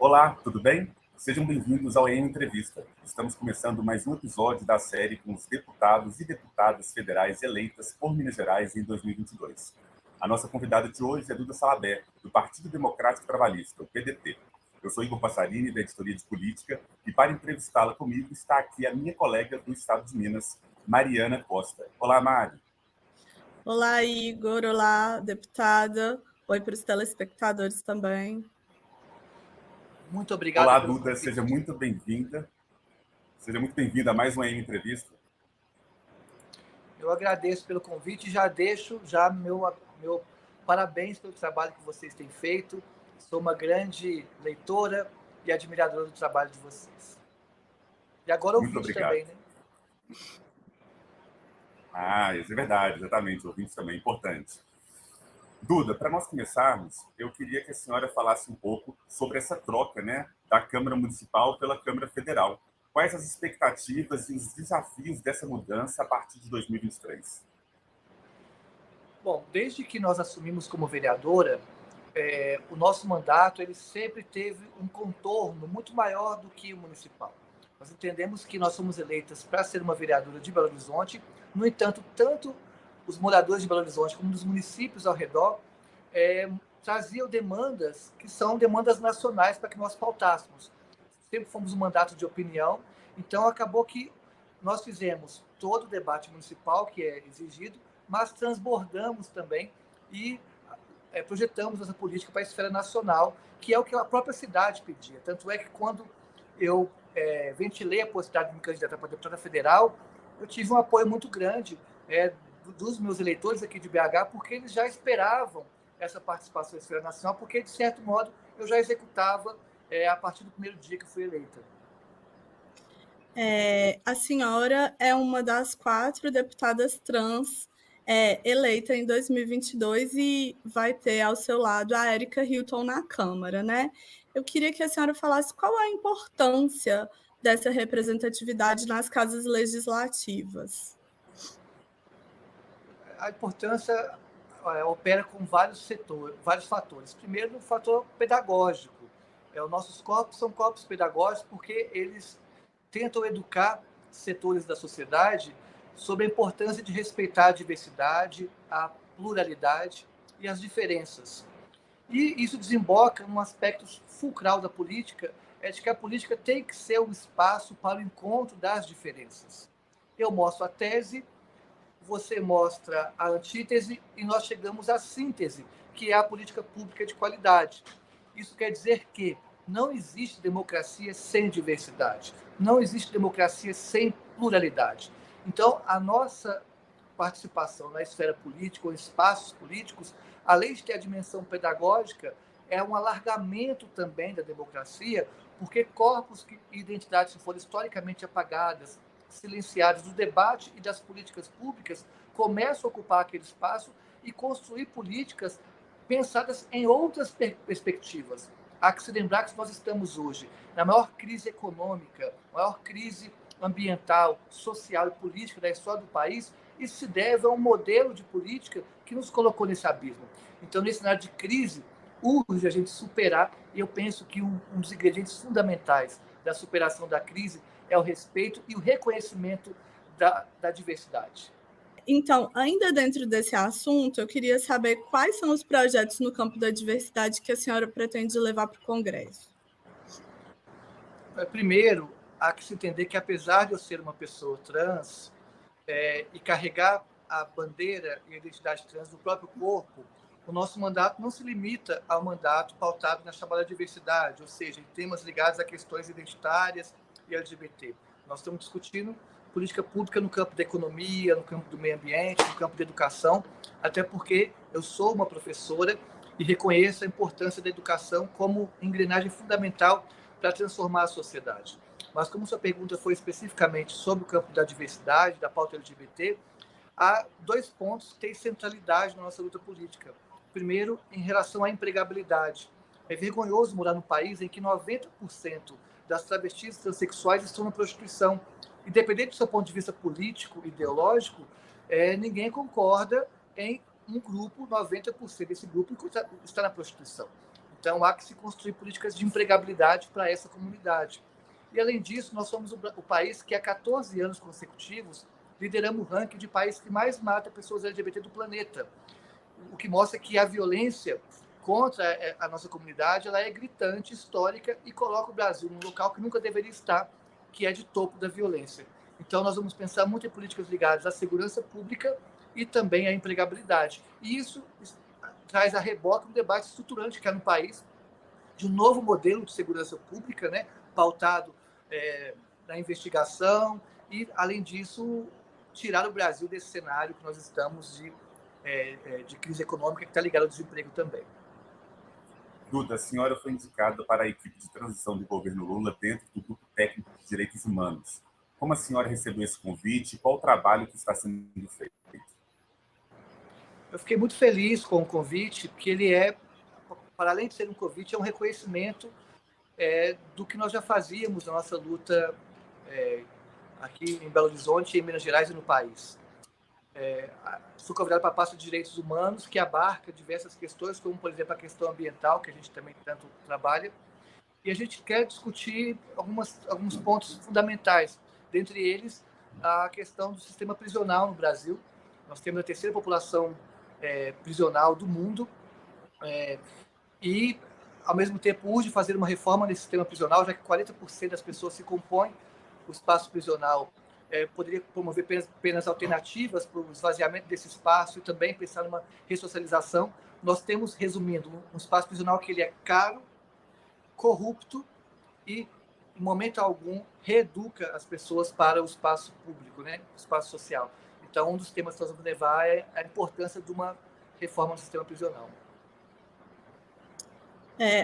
Olá, tudo bem? Sejam bem-vindos ao EM Entrevista. Estamos começando mais um episódio da série com os deputados e deputadas federais eleitas por Minas Gerais em 2022. A nossa convidada de hoje é Duda Salabert, do Partido Democrático Trabalhista, o PDT. Eu sou Igor Passarini, da Editoria de Política, e para entrevistá-la comigo está aqui a minha colega do Estado de Minas, Mariana Costa. Olá, Mari. Olá, Igor. Olá, deputada. Oi para os telespectadores também. Muito obrigado. Olá, Duda. Seja muito bem-vinda. Seja muito bem-vinda a mais uma entrevista. Eu agradeço pelo convite e já deixo meu parabéns pelo trabalho que vocês têm feito. Sou uma grande leitora e admiradora do trabalho de vocês. E agora ouvintes também, né? Isso é verdade, exatamente. Ouvintes também, importante. Duda, para nós começarmos, eu queria que a senhora falasse um pouco sobre essa troca, né, da Câmara Municipal pela Câmara Federal. Quais as expectativas e os desafios dessa mudança a partir de 2023? Bom, desde que nós assumimos como vereadora, o nosso mandato ele sempre teve um contorno muito maior do que o municipal. Nós entendemos que nós somos eleitas para ser uma vereadora de Belo Horizonte. No entanto, tanto os moradores de Belo Horizonte como dos municípios ao redor traziam demandas que são demandas nacionais para que nós pautássemos. Sempre fomos um mandato de opinião, então acabou que nós fizemos todo o debate municipal que é exigido, mas transbordamos também e projetamos essa política para a esfera nacional, que é o que a própria cidade pedia. Tanto é que quando eu ventilei a possibilidade de me candidatar para deputada federal, eu tive um apoio muito grande dos meus eleitores aqui de BH, porque eles já esperavam essa participação na esfera nacional, porque, de certo modo, eu já executava a partir do primeiro dia que fui eleita. A senhora é uma das 4 deputadas trans eleita em 2022 e vai ter ao seu lado a Érica Hilton na Câmara, né? Eu queria que a senhora falasse qual a importância dessa representatividade nas casas legislativas. A importância opera com vários fatores. Primeiro, o fator pedagógico. Os nossos corpos são corpos pedagógicos porque eles tentam educar setores da sociedade sobre a importância de respeitar a diversidade, a pluralidade e as diferenças. E isso desemboca num aspecto fulcral da política, de que a política tem que ser um espaço para o encontro das diferenças. Eu mostro a tese, você mostra a antítese e nós chegamos à síntese, que é a política pública de qualidade. Isso quer dizer que não existe democracia sem diversidade, não existe democracia sem pluralidade. Então, a nossa participação na esfera política ou em espaços políticos, além de ter a dimensão pedagógica, é um alargamento também da democracia, porque corpos e identidades que foram historicamente apagadas, silenciadas do debate e das políticas públicas, começam a ocupar aquele espaço e construir políticas pensadas em outras perspectivas. Há que se lembrar que nós estamos hoje na maior crise econômica, maior crise ambiental, social e política da história do país. Isso se deve a um modelo de política que nos colocou nesse abismo. Então, nesse cenário de crise, urge a gente superar, e eu penso que um dos ingredientes fundamentais da superação da crise é o respeito e o reconhecimento da diversidade. Então, ainda dentro desse assunto, eu queria saber quais são os projetos no campo da diversidade que a senhora pretende levar para o Congresso. Primeiro, há que se entender que, apesar de eu ser uma pessoa trans e carregar a bandeira e a identidade trans no próprio corpo, o nosso mandato não se limita ao mandato pautado na chamada diversidade, ou seja, em temas ligados a questões identitárias e LGBT. Nós estamos discutindo política pública no campo da economia, no campo do meio ambiente, no campo da educação, até porque eu sou uma professora e reconheço a importância da educação como engrenagem fundamental para transformar a sociedade. Mas como sua pergunta foi especificamente sobre o campo da diversidade, da pauta LGBT, há 2 pontos que têm centralidade na nossa luta política. Primeiro, em relação à empregabilidade. É vergonhoso morar num país em que 90% das travestis e transexuais estão na prostituição. Independente do seu ponto de vista político, ideológico, ninguém concorda em um grupo, 90% desse grupo está na prostituição. Então, há que se construir políticas de empregabilidade para essa comunidade. E, além disso, nós somos o país que, há 14 anos consecutivos, lideramos o ranking de país que mais mata pessoas LGBT do planeta, o que mostra que a violência contra a nossa comunidade ela é gritante, histórica, e coloca o Brasil num local que nunca deveria estar, que é de topo da violência. Então, nós vamos pensar muito em políticas ligadas à segurança pública e também à empregabilidade. E isso traz a reboque um debate estruturante que há no país de um novo modelo de segurança pública, né, pautado na investigação e, além disso, tirar o Brasil desse cenário que nós estamos de crise econômica que está ligado ao desemprego também. Duda, a senhora foi indicada para a equipe de transição do governo Lula dentro do Grupo Técnico de Direitos Humanos. Como a senhora recebeu esse convite e qual o trabalho que está sendo feito? Eu fiquei muito feliz com o convite, porque ele para além de ser um convite, é um reconhecimento do que nós já fazíamos na nossa luta aqui em Belo Horizonte, em Minas Gerais e no país. Sou convidado para a pasta de direitos humanos, que abarca diversas questões, como, por exemplo, a questão ambiental, que a gente também tanto trabalha, e a gente quer discutir alguns pontos fundamentais, dentre eles a questão do sistema prisional no Brasil. Nós temos a terceira população prisional do mundo, e, ao mesmo tempo, urge fazer uma reforma nesse sistema prisional, já que 40% das pessoas se compõem o espaço prisional. Poderia promover penas alternativas para o esvaziamento desse espaço e também pensar numa ressocialização. Nós temos, resumindo, um espaço prisional que ele é caro, corrupto e, em momento algum, reeduca as pessoas para o espaço público, né? O espaço social. Então, um dos temas que nós vamos levar é a importância de uma reforma do sistema prisional.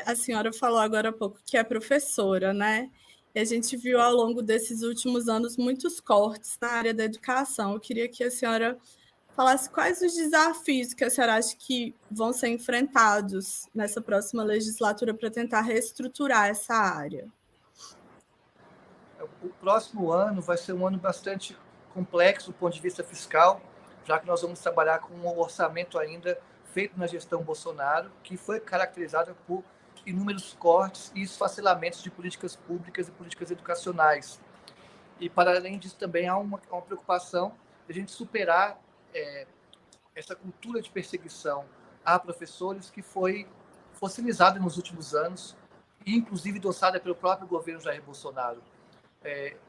A senhora falou agora há pouco que é professora, né? E a gente viu ao longo desses últimos anos muitos cortes na área da educação. Eu queria que a senhora falasse quais os desafios que a senhora acha que vão ser enfrentados nessa próxima legislatura para tentar reestruturar essa área. O próximo ano vai ser um ano bastante complexo do ponto de vista fiscal, já que nós vamos trabalhar com um orçamento ainda feito na gestão Bolsonaro, que foi caracterizada por inúmeros cortes e esfacelamentos de políticas públicas e políticas educacionais. E, para além disso, também há uma preocupação de a gente superar essa cultura de perseguição a professores que foi fossilizada nos últimos anos e, inclusive, endossada pelo próprio governo Jair Bolsonaro.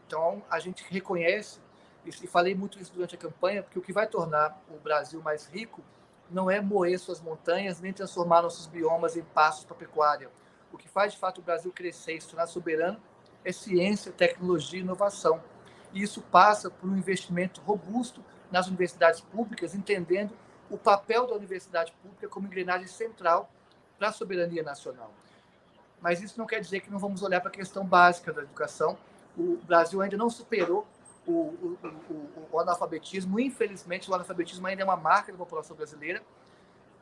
Então, a gente reconhece, e falei muito isso durante a campanha, porque o que vai tornar o Brasil mais rico não é moer suas montanhas, nem transformar nossos biomas em pastos para a pecuária. O que faz, de fato, o Brasil crescer e se tornar soberano é ciência, tecnologia e inovação. E isso passa por um investimento robusto nas universidades públicas, entendendo o papel da universidade pública como engrenagem central para a soberania nacional. Mas isso não quer dizer que não vamos olhar para a questão básica da educação. O Brasil ainda não superou o analfabetismo. Infelizmente, o analfabetismo ainda é uma marca da população brasileira.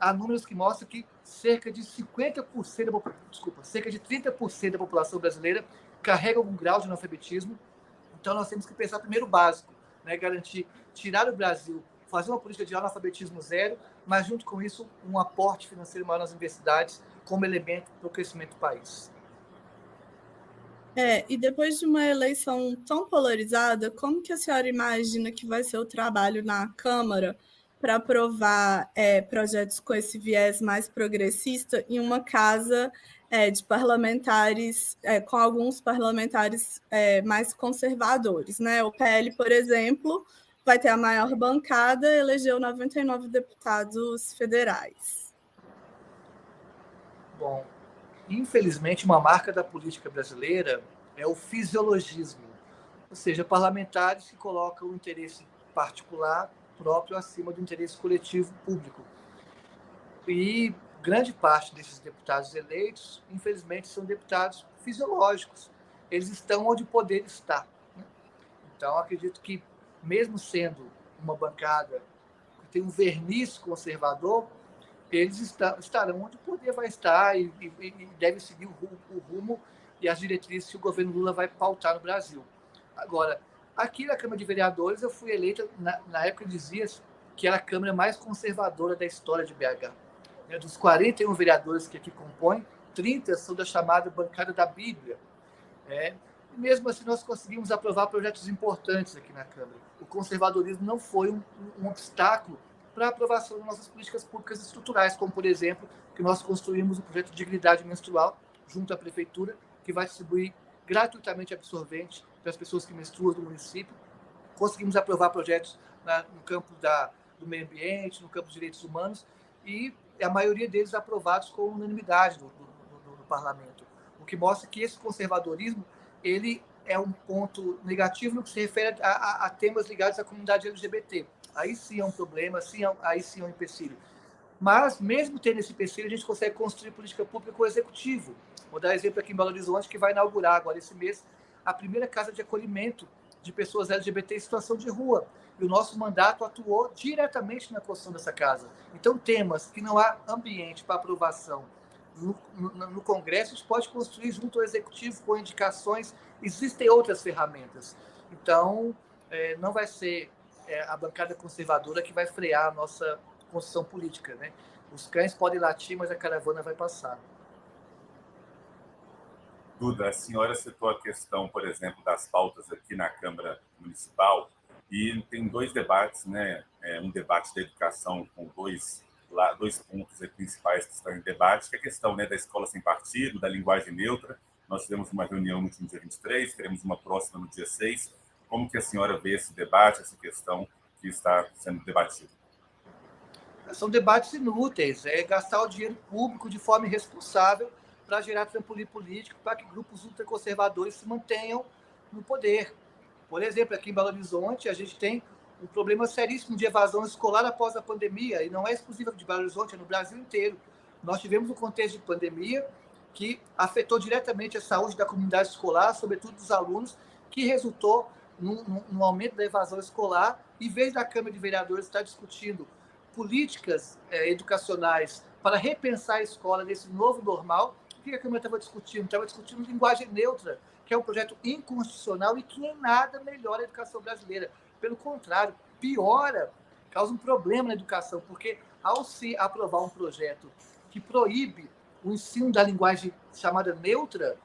Há números que mostram que cerca de 30% da população brasileira carrega algum grau de analfabetismo. Então, nós temos que pensar primeiro o básico, né? Garantir, tirar o Brasil, fazer uma política de analfabetismo zero, mas, junto com isso, um aporte financeiro maior nas universidades como elemento para o crescimento do país. E depois de uma eleição tão polarizada, como que a senhora imagina que vai ser o trabalho na Câmara para aprovar projetos com esse viés mais progressista em uma casa de parlamentares, com alguns parlamentares mais conservadores, né? O PL, por exemplo, vai ter a maior bancada, elegeu 99 deputados federais. Bom, infelizmente, uma marca da política brasileira é o fisiologismo, ou seja, parlamentares que colocam o interesse particular próprio acima do interesse coletivo público. E grande parte desses deputados eleitos, infelizmente, são deputados fisiológicos. Eles estão onde o poder está. Então, acredito que, mesmo sendo uma bancada que tem um verniz conservador, eles estarão onde o poder vai estar e devem seguir o rumo e as diretrizes que o governo Lula vai pautar no Brasil. Agora, aqui na Câmara de Vereadores, eu fui eleita, na época dizia que era a Câmara mais conservadora da história de BH. Dos 41 vereadores que aqui compõem, 30 são da chamada bancada da Bíblia. E mesmo assim, nós conseguimos aprovar projetos importantes aqui na Câmara. O conservadorismo não foi um obstáculo para a aprovação das nossas políticas públicas estruturais, como, por exemplo, que nós construímos o projeto de dignidade menstrual junto à Prefeitura, que vai distribuir gratuitamente absorvente para as pessoas que menstruam do município. Conseguimos aprovar projetos no campo do meio ambiente, no campo dos direitos humanos, e a maioria deles aprovados com unanimidade no parlamento, o que mostra que esse conservadorismo ele é um ponto negativo no que se refere a temas ligados à comunidade LGBT. Aí sim é um problema, aí sim é um empecilho. Mas, mesmo tendo esse empecilho, a gente consegue construir política pública com o executivo. Vou dar exemplo aqui em Belo Horizonte, que vai inaugurar agora esse mês a primeira casa de acolhimento de pessoas LGBT em situação de rua. E o nosso mandato atuou diretamente na construção dessa casa. Então, temas que não há ambiente para aprovação no Congresso, a gente pode construir junto ao Executivo com indicações. Existem outras ferramentas. Então, não vai ser a bancada conservadora que vai frear a nossa construção política, né? Os cães podem latir, mas a caravana vai passar. Duda, a senhora citou a questão, por exemplo, das pautas aqui na Câmara Municipal, e tem dois debates, né? Um debate da educação com dois pontos principais que estão em debate, que é a questão, né, da escola sem partido, da linguagem neutra. Nós tivemos uma reunião no último dia 23, teremos uma próxima no dia 6. Como que a senhora vê esse debate, essa questão que está sendo debatida? São debates inúteis, gastar o dinheiro público de forma irresponsável para gerar trampolim político, para que grupos ultraconservadores se mantenham no poder. Por exemplo, aqui em Belo Horizonte, a gente tem um problema seríssimo de evasão escolar após a pandemia, e não é exclusivo de Belo Horizonte, é no Brasil inteiro. Nós tivemos um contexto de pandemia que afetou diretamente a saúde da comunidade escolar, sobretudo dos alunos, que resultou num aumento da evasão escolar. Em vez da Câmara de Vereadores estar discutindo políticas educacionais para repensar a escola nesse novo normal, o que a Câmara estava discutindo? Estava discutindo linguagem neutra, que é um projeto inconstitucional e que em nada melhora a educação brasileira. Pelo contrário, piora, causa um problema na educação, porque ao se aprovar um projeto que proíbe o ensino da linguagem chamada neutra,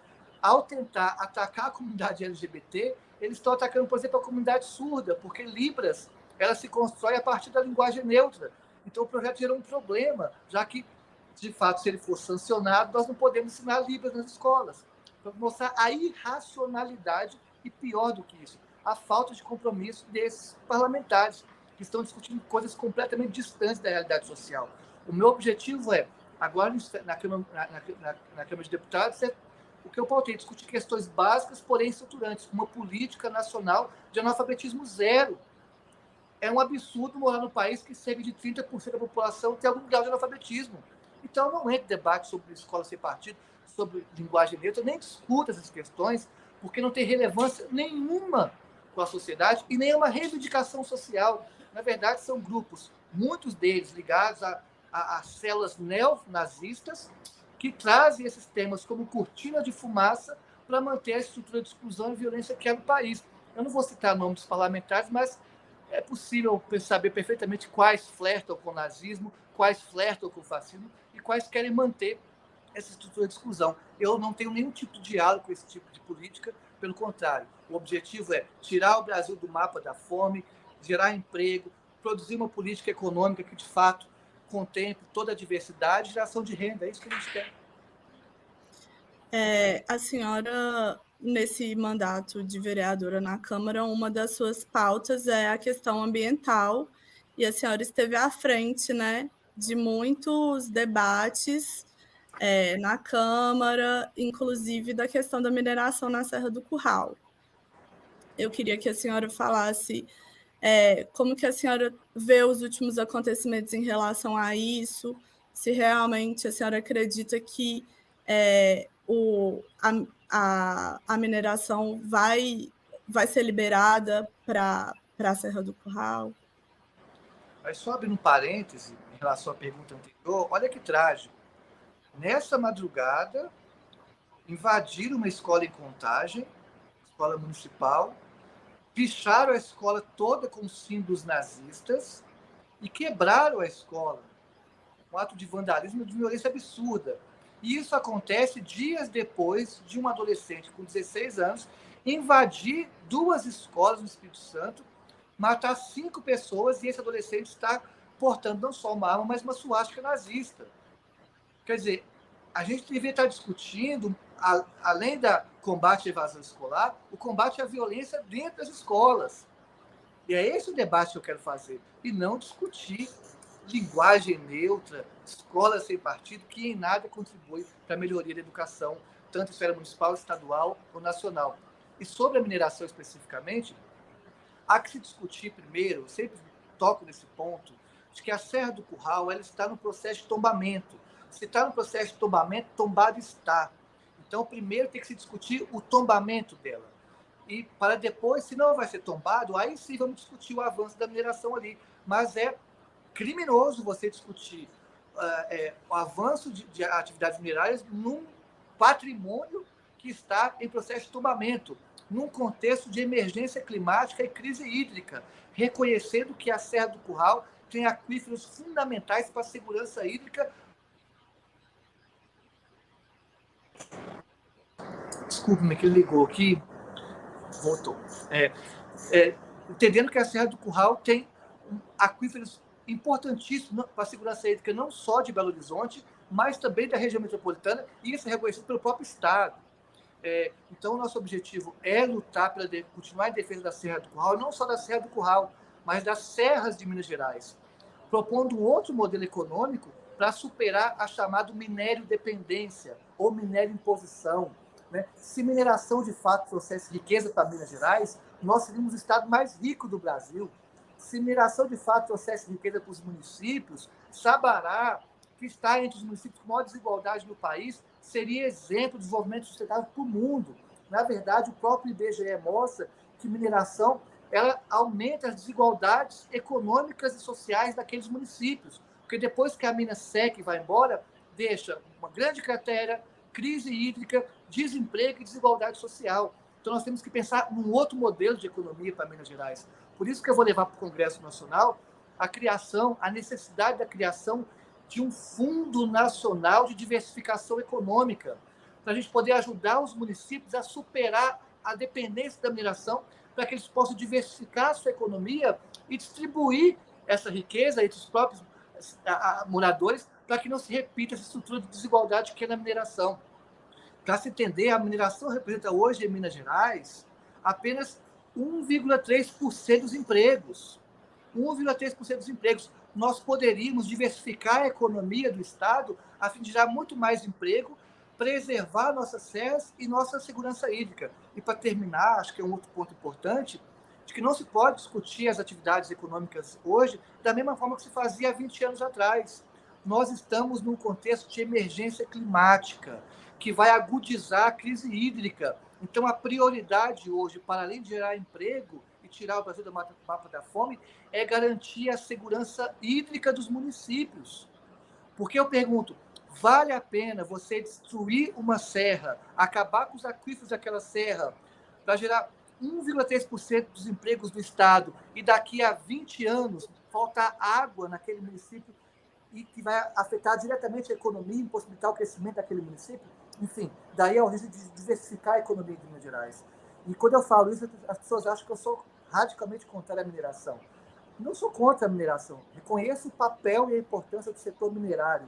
ao tentar atacar a comunidade LGBT, eles estão atacando, por exemplo, a comunidade surda, porque Libras ela se constrói a partir da linguagem neutra. Então, o projeto gerou um problema, já que, de fato, se ele for sancionado, nós não podemos ensinar Libras nas escolas. Para mostrar a irracionalidade e, pior do que isso, a falta de compromisso desses parlamentares, que estão discutindo coisas completamente distantes da realidade social. O meu objetivo agora, na Câmara de Deputados, o que eu pautei, discutir questões básicas, porém estruturantes, uma política nacional de analfabetismo zero. É um absurdo morar num país que cerca de 30% da população tem algum grau de analfabetismo. Então, não entra debate sobre escola sem partido, sobre linguagem neutra, nem discuta essas questões, porque não tem relevância nenhuma com a sociedade e nenhuma reivindicação social. Na verdade, são grupos, muitos deles ligados a células neonazistas, que trazem esses temas como cortina de fumaça para manter a estrutura de exclusão e violência que há no país. Eu não vou citar o nome dos parlamentares, mas é possível saber perfeitamente quais flertam com o nazismo, quais flertam com o fascismo e quais querem manter essa estrutura de exclusão. Eu não tenho nenhum tipo de diálogo com esse tipo de política, pelo contrário. O objetivo é tirar o Brasil do mapa da fome, gerar emprego, produzir uma política econômica que, de fato, contemple toda a diversidade e geração de renda. É isso que a gente quer. A senhora, nesse mandato de vereadora na Câmara, uma das suas pautas é a questão ambiental, e a senhora esteve à frente, né, de muitos debates na Câmara, inclusive da questão da mineração na Serra do Curral. Eu queria que a senhora falasse como que a senhora vê os últimos acontecimentos em relação a isso, se realmente a senhora acredita que a mineração vai ser liberada para a Serra do Curral. Mas só abrindo um parêntese em relação à pergunta anterior, olha que trágico. Nessa madrugada, invadiram uma escola em Contagem, escola municipal, picharam a escola toda com símbolos nazistas e quebraram a escola. Um ato de vandalismo e de violência absurda. E isso acontece dias depois de um adolescente com 16 anos invadir 2 escolas no Espírito Santo, matar 5 pessoas, e esse adolescente está portando não só uma arma, mas uma suástica nazista. Quer dizer, a gente deveria estar discutindo, além da combate à evasão escolar, o combate à violência dentro das escolas. E é esse o debate que eu quero fazer, e não discutir linguagem neutra, escola sem partido, que em nada contribui para a melhoria da educação, tanto em esfera municipal, estadual ou nacional. E sobre a mineração especificamente, há que se discutir primeiro, sempre toco nesse ponto, de que a Serra do Curral ela está no processo de tombamento. Se está no processo de tombamento, tombado está. Então, primeiro tem que se discutir o tombamento dela. E para depois, se não vai ser tombado, aí sim vamos discutir o avanço da mineração ali. Mas é criminoso você discutir o avanço de atividades minerárias num patrimônio que está em processo de tombamento, num contexto de emergência climática e crise hídrica, reconhecendo que a Serra do Curral tem aquíferos fundamentais para a segurança hídrica. Desculpe-me que ele ligou aqui. Voltou. Entendendo que a Serra do Curral tem aquíferos importantíssimos para a segurança hídrica, não só de Belo Horizonte, mas também da região metropolitana, e isso é reconhecido pelo próprio Estado. Então, o nosso objetivo é lutar para continuar em defesa da Serra do Curral, não só da Serra do Curral, mas das serras de Minas Gerais, propondo um outro modelo econômico para superar a chamada minério-dependência ou minério-imposição. Né? Se mineração, de fato, trouxesse riqueza para Minas Gerais, nós seríamos o estado mais rico do Brasil. Se mineração, de fato, trouxesse riqueza para os municípios, Sabará, que está entre os municípios com maior desigualdade no país, seria exemplo de desenvolvimento sustentável para o mundo. Na verdade, o próprio IBGE mostra que mineração ela aumenta as desigualdades econômicas e sociais daqueles municípios, porque depois que a mina seca e vai embora, deixa uma grande cratera, crise hídrica, desemprego e desigualdade social. Então, nós temos que pensar num outro modelo de economia para Minas Gerais. Por isso que eu vou levar para o Congresso Nacional a necessidade da criação de um Fundo Nacional de Diversificação Econômica, para a gente poder ajudar os municípios a superar a dependência da mineração, para que eles possam diversificar a sua economia e distribuir essa riqueza entre os próprios moradores, para que não se repita essa estrutura de desigualdade que é na mineração. Para se entender, a mineração representa hoje, em Minas Gerais, apenas 1,3% dos empregos. 1,3% dos empregos. Nós poderíamos diversificar a economia do Estado a fim de gerar muito mais emprego, preservar nossas serras e nossa segurança hídrica. E, para terminar, acho que é um outro ponto importante, de que não se pode discutir as atividades econômicas hoje da mesma forma que se fazia há 20 anos atrás. Nós estamos num contexto de emergência climática, que vai agudizar a crise hídrica. Então, a prioridade hoje, para além de gerar emprego e tirar o Brasil do mapa da fome, é garantir a segurança hídrica dos municípios. Porque eu pergunto, vale a pena você destruir uma serra, acabar com os aquíferos daquela serra, para gerar 1,3% dos empregos do Estado e daqui a 20 anos faltar água naquele município e que vai afetar diretamente a economia e impossibilitar o crescimento daquele município? Enfim, daí é o risco de diversificar a economia de Minas Gerais. E quando eu falo isso, as pessoas acham que eu sou radicalmente contrário à mineração. Não sou contra a mineração. Reconheço o papel e a importância do setor minerário.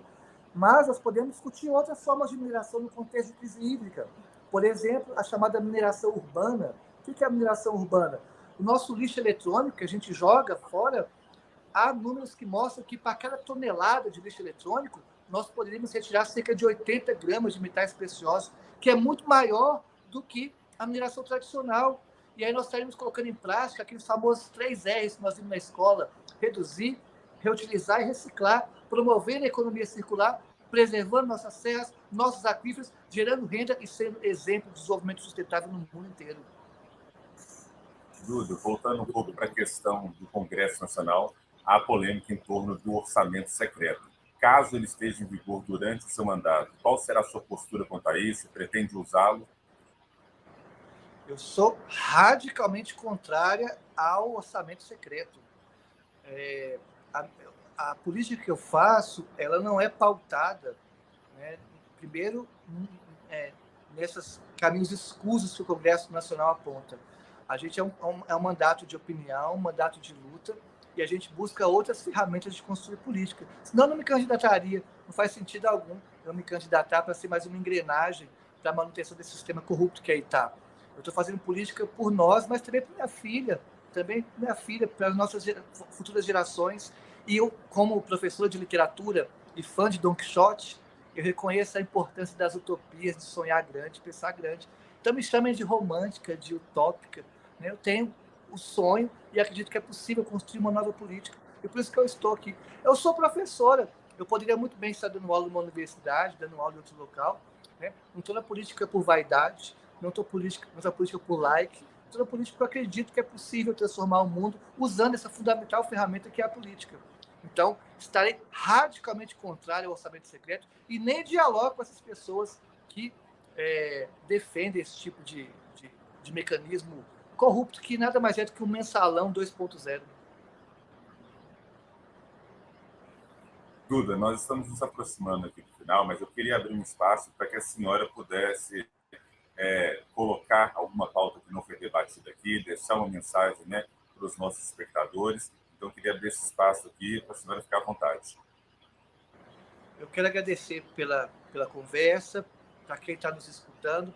Mas nós podemos discutir outras formas de mineração no contexto de crise hídrica. Por exemplo, a chamada mineração urbana. O que é a mineração urbana? O nosso lixo eletrônico que a gente joga fora, há números que mostram que para cada tonelada de lixo eletrônico, nós poderíamos retirar cerca de 80 gramas de metais preciosos, que é muito maior do que a mineração tradicional. E aí nós estaríamos colocando em prática aqueles famosos 3 R's que nós vimos na escola: reduzir, reutilizar e reciclar, promovendo a economia circular, preservando nossas serras, nossos aquíferos, gerando renda e sendo exemplo de desenvolvimento sustentável no mundo inteiro. Júlio, voltando um pouco para a questão do Congresso Nacional, há polêmica em torno do orçamento secreto. Caso ele esteja em vigor durante o seu mandato, qual será a sua postura quanto a isso? Pretende usá-lo? Eu sou radicalmente contrária ao orçamento secreto. A política que eu faço, ela não é pautada, né, Primeiro, nesses caminhos escusos que o Congresso Nacional aponta. A gente é um mandato de opinião, um mandato de luta, e a gente busca outras ferramentas de construir política. Senão eu não me candidataria, não faz sentido algum eu me candidatar para ser mais uma engrenagem para a manutenção desse sistema corrupto que aí está. Eu estou fazendo política por nós, mas também para minha filha, para as nossas futuras gerações. E eu, como professor de literatura e fã de Don Quixote, eu reconheço a importância das utopias, de sonhar grande, pensar grande. Então me chamem de romântica, de utópica. Né? Eu tenho o sonho e acredito que é possível construir uma nova política. E por isso que eu estou aqui. Eu sou professora. Eu poderia muito bem estar dando aula numa universidade, dando aula em outro local. Né? Não estou na política por vaidade, não estou na política por like. Estou na política porque eu acredito que é possível transformar o mundo usando essa fundamental ferramenta que é a política. Então, estarei radicalmente contrário ao orçamento secreto e nem dialogo com essas pessoas que defendem esse tipo de mecanismo corrupto, que nada mais é do que um mensalão 2.0. Duda, nós estamos nos aproximando aqui do final, mas eu queria abrir um espaço para que a senhora pudesse colocar alguma pauta que não foi debatida aqui, deixar uma mensagem, né, para os nossos espectadores. Então, eu queria abrir esse espaço aqui para a senhora ficar à vontade. Eu quero agradecer pela conversa, para quem está nos escutando.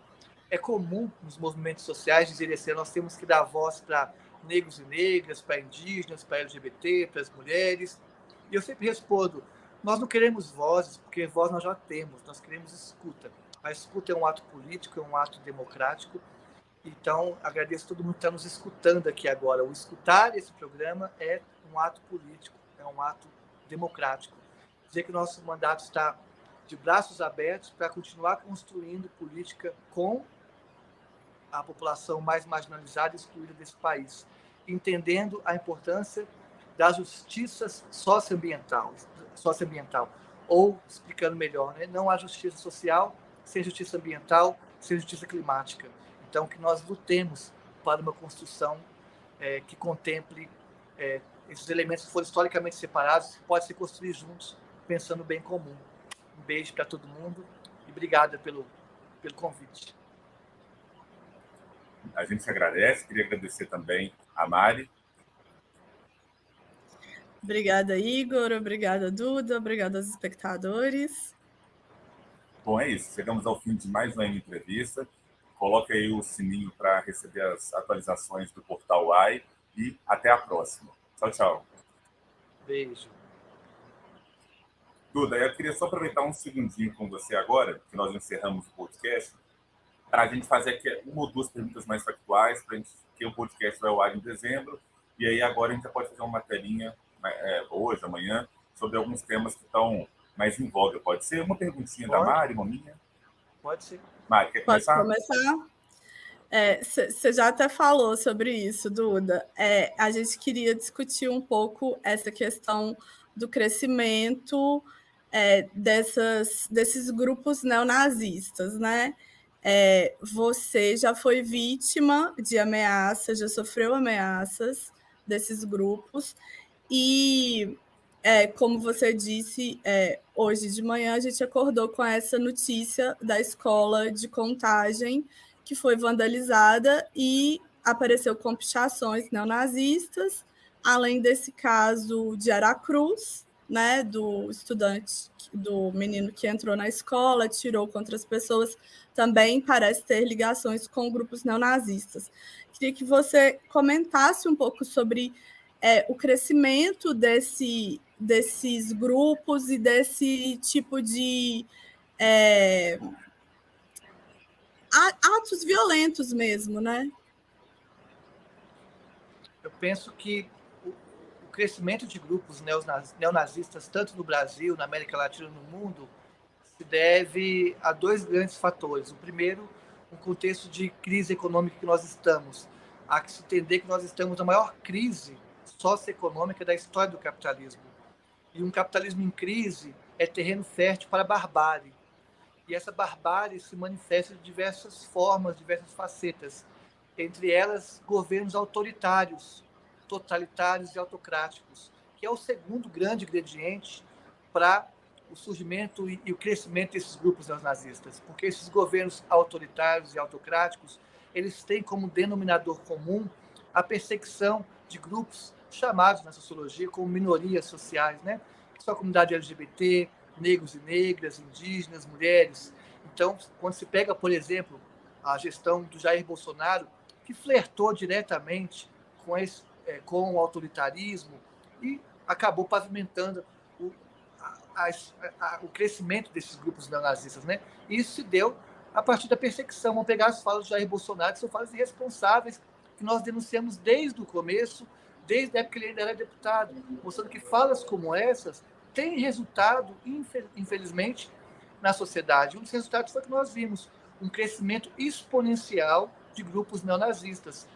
É comum nos movimentos sociais dizer assim, nós temos que dar voz para negros e negras, para indígenas, para LGBT, para as mulheres. E eu sempre respondo, nós não queremos vozes, porque voz nós já temos, nós queremos escuta. A escuta é um ato político, é um ato democrático. Então, agradeço a todo mundo que está nos escutando aqui agora. O escutar esse programa é um ato político, é um ato democrático. Dizer que o nosso mandato está de braços abertos para continuar construindo política com a população mais marginalizada e excluída desse país, entendendo a importância da justiça socioambiental, ou, explicando melhor, né? Não há justiça social sem justiça ambiental, sem justiça climática. Então, que nós lutemos para uma construção que contemple esses elementos que foram historicamente separados, que podem se construir juntos, pensando no bem comum. Um beijo para todo mundo e obrigada pelo convite. A gente se agradece, queria agradecer também a Mari. Obrigada, Igor. Obrigada, Duda. Obrigada aos espectadores. Bom, é isso. Chegamos ao fim de mais uma entrevista. Coloque aí o sininho para receber as atualizações do Portal UAI e até a próxima. Tchau, tchau. Beijo. Duda, eu queria só aproveitar um segundinho com você agora, que nós encerramos o podcast, para a gente fazer aqui uma ou duas perguntas mais factuais, para a gente ter o podcast vai ao ar em dezembro, e aí agora a gente já pode fazer uma materinha hoje, amanhã, sobre alguns temas que estão mais em voga. Pode ser uma perguntinha da Mari, uma minha? Pode ser. Mari, quer começar? Pode começar? Você já até falou sobre isso, Duda. A gente queria discutir um pouco essa questão do crescimento desses grupos neonazistas, né? Você já foi vítima de ameaças, já sofreu ameaças desses grupos e, como você disse, hoje de manhã a gente acordou com essa notícia da escola de Contagem que foi vandalizada e apareceu com pichações neonazistas, além desse caso de Aracruz, né, do estudante, do menino que entrou na escola, atirou contra as pessoas, também parece ter ligações com grupos neonazistas. Queria que você comentasse um pouco sobre o crescimento desses grupos e desse tipo de atos violentos mesmo, né? Eu penso que o crescimento de grupos neonazistas, tanto no Brasil, na América Latina e no mundo, se deve a dois grandes fatores. O primeiro, um contexto de crise econômica que nós estamos. Há que se entender que nós estamos na maior crise socioeconômica da história do capitalismo. E um capitalismo em crise é terreno fértil para a barbárie. E essa barbárie se manifesta de diversas formas, diversas facetas. Entre elas, governos autoritários, totalitários e autocráticos, que é o segundo grande ingrediente para o surgimento e o crescimento desses grupos neonazistas, porque esses governos autoritários e autocráticos, eles têm como denominador comum a perseguição de grupos chamados na sociologia como minorias sociais, né? Que são a comunidade LGBT, negros e negras, indígenas, mulheres. Então, quando se pega, por exemplo, a gestão do Jair Bolsonaro, que flertou diretamente com o autoritarismo e acabou pavimentando o crescimento desses grupos neonazistas, né? E isso se deu a partir da perseguição. Vamos pegar as falas do Jair Bolsonaro, que são falas irresponsáveis, que nós denunciamos desde o começo, desde a época que ele ainda era deputado, mostrando que falas como essas têm resultado, infelizmente, na sociedade. Um dos resultados foi que nós vimos um crescimento exponencial de grupos neonazistas.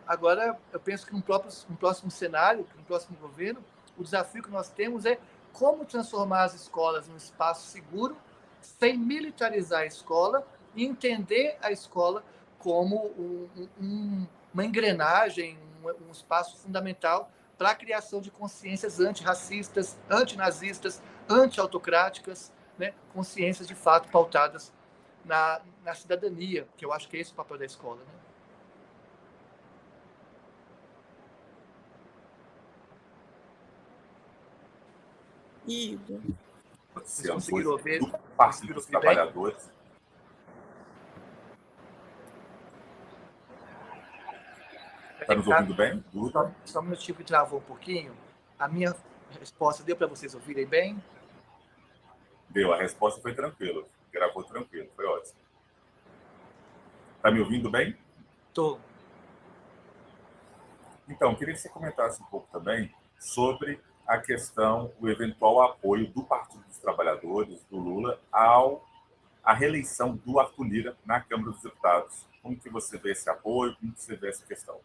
Agora, eu penso que no próximo cenário, no próximo governo, o desafio que nós temos é como transformar as escolas num espaço seguro, sem militarizar a escola e entender a escola como uma engrenagem, um espaço fundamental para a criação de consciências antirracistas, antinazistas, anti-autocráticas, né? Consciências de fato pautadas na cidadania, que eu acho que é esse o papel da escola, né? Igor. Vocês conseguiram ouvir? Do Partido dos Trabalhadores. Está nos ouvindo bem? Só um minutinho que travou um pouquinho. A minha resposta deu para vocês ouvirem bem? Deu, a resposta foi tranquila. Gravou tranquilo, foi ótimo. Está me ouvindo bem? Estou. Então, queria que você comentasse um pouco também sobre a questão, o eventual apoio do Partido dos Trabalhadores, do Lula, à reeleição do Arthur Lira na Câmara dos Deputados. Como que você vê esse apoio? Como que você vê essa questão?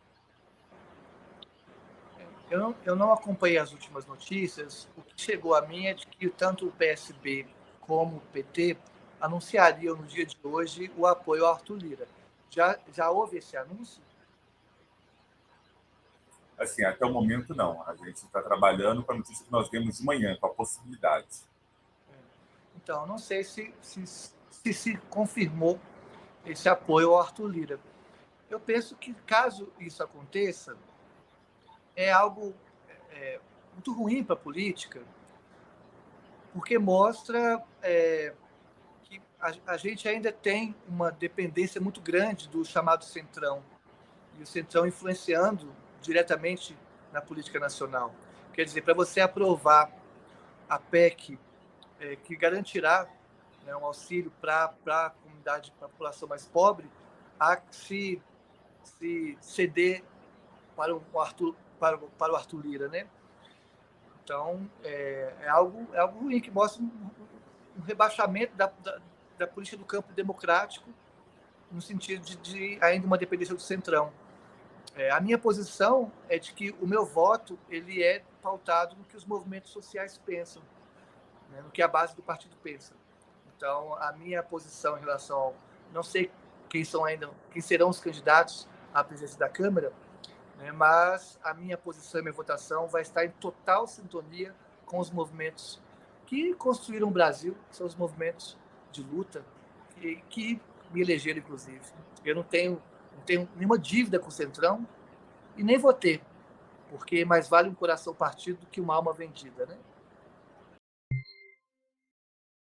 Eu não acompanhei as últimas notícias. O que chegou a mim é de que tanto o PSB como o PT anunciariam no dia de hoje o apoio ao Arthur Lira. Já houve esse anúncio? Assim, até o momento, não. A gente está trabalhando com a notícia que nós vemos de manhã, com a possibilidade. Então, não sei se confirmou esse apoio ao Arthur Lira. Eu penso que, caso isso aconteça, é algo muito ruim para a política, porque mostra que a gente ainda tem uma dependência muito grande do chamado Centrão, e o Centrão influenciando diretamente na política nacional. Quer dizer, para você aprovar a PEC que garantirá, né, um auxílio para a comunidade, para a população mais pobre, há que se ceder para o Arthur Lira, né? Então, é algo ruim, que mostra um rebaixamento da política do campo democrático, no sentido de ainda uma dependência do Centrão. A minha posição é de que o meu voto ele é pautado no que os movimentos sociais pensam, né, no que a base do partido pensa. Então, a minha posição em relação ao... Não sei quem serão os candidatos à presidência da Câmara, né, mas a minha posição e minha votação vai estar em total sintonia com os movimentos que construíram o Brasil, que são os movimentos de luta, que me elegeram, inclusive. Eu não tenho nenhuma dívida com o Centrão e nem vou ter, porque mais vale um coração partido do que uma alma vendida, né?